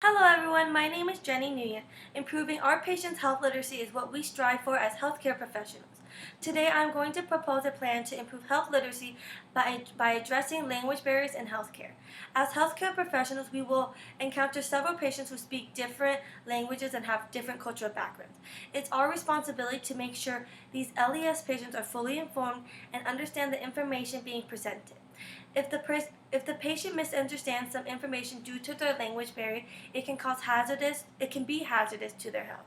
Hello everyone, my name is Jenny Nguyen. Improving our patients' health literacy is what we strive for as healthcare professionals. Today I'm going to propose a plan to improve health literacy by addressing language barriers in healthcare. As healthcare professionals, we will encounter several patients who speak different languages and have different cultural backgrounds. It's our responsibility to make sure these LES patients are fully informed and understand the information being presented. If the patient misunderstands some information due to their language barrier, it can be hazardous to their health.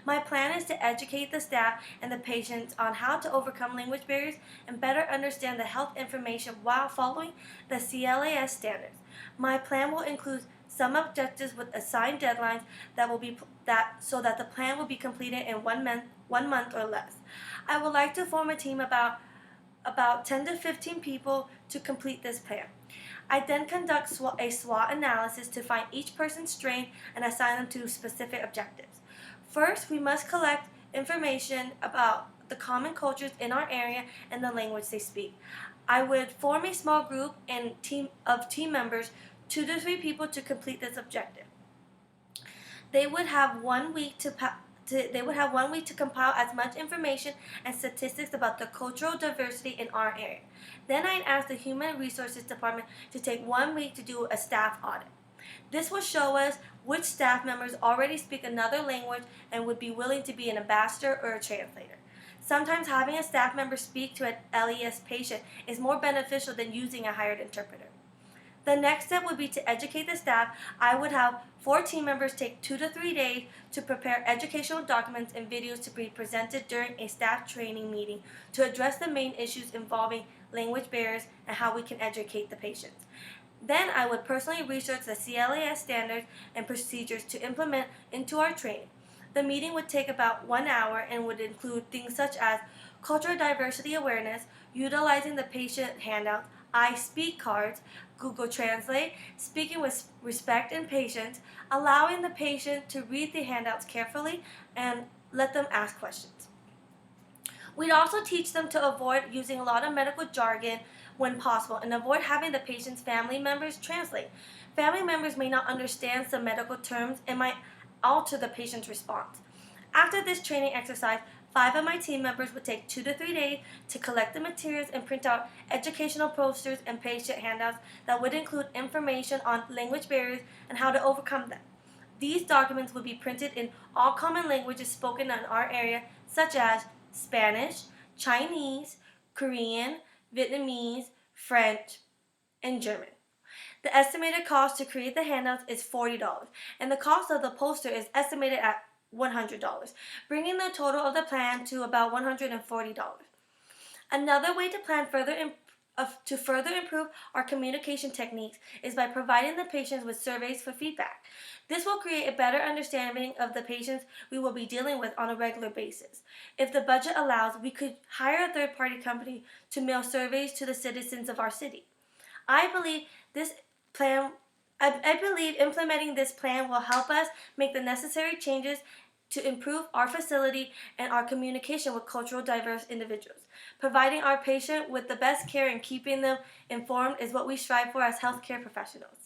My plan is to educate the staff and the patients on how to overcome language barriers and better understand the health information while following the CLAS standards. My plan will include some objectives with assigned deadlines so that the plan will be completed in 1 month or less. I would like to form a team about 10 to 15 people to complete this plan. I then conduct a SWOT analysis to find each person's strength and assign them to specific objectives. First, we must collect information about the common cultures in our area and the language they speak. I would form a small group and team members, 2 to 3 people, to complete this objective. They would have 1 week to compile as much information and statistics about the cultural diversity in our area. Then I'd ask the Human Resources Department to take 1 week to do a staff audit. This will show us which staff members already speak another language and would be willing to be an ambassador or a translator. Sometimes having a staff member speak to an LES patient is more beneficial than using a hired interpreter. The next step would be to educate the staff. I would have 4 team members take 2 to 3 days to prepare educational documents and videos to be presented during a staff training meeting to address the main issues involving language barriers and how we can educate the patients. Then I would personally research the CLAS standards and procedures to implement into our training. The meeting would take about 1 hour and would include things such as cultural diversity awareness, utilizing the patient handouts, I Speak cards, Google Translate, speaking with respect and patience, allowing the patient to read the handouts carefully and let them ask questions. We'd also teach them to avoid using a lot of medical jargon when possible and avoid having the patient's family members translate. Family members may not understand some medical terms and might alter the patient's response. After this training exercise, 5 of my team members would take 2 to 3 days to collect the materials and print out educational posters and patient handouts that would include information on language barriers and how to overcome them. These documents would be printed in all common languages spoken in our area, such as Spanish, Chinese, Korean, Vietnamese, French, and German. The estimated cost to create the handouts is $40, and the cost of the poster is estimated at $100, bringing the total of the plan to about $140. Another way to plan to further improve our communication techniques is by providing the patients with surveys for feedback. This will create a better understanding of the patients we will be dealing with on a regular basis. If the budget allows, we could hire a third-party company to mail surveys to the citizens of our city. I believe implementing this plan will help us make the necessary changes to improve our facility and our communication with culturally diverse individuals. Providing our patient with the best care and keeping them informed is what we strive for as healthcare professionals.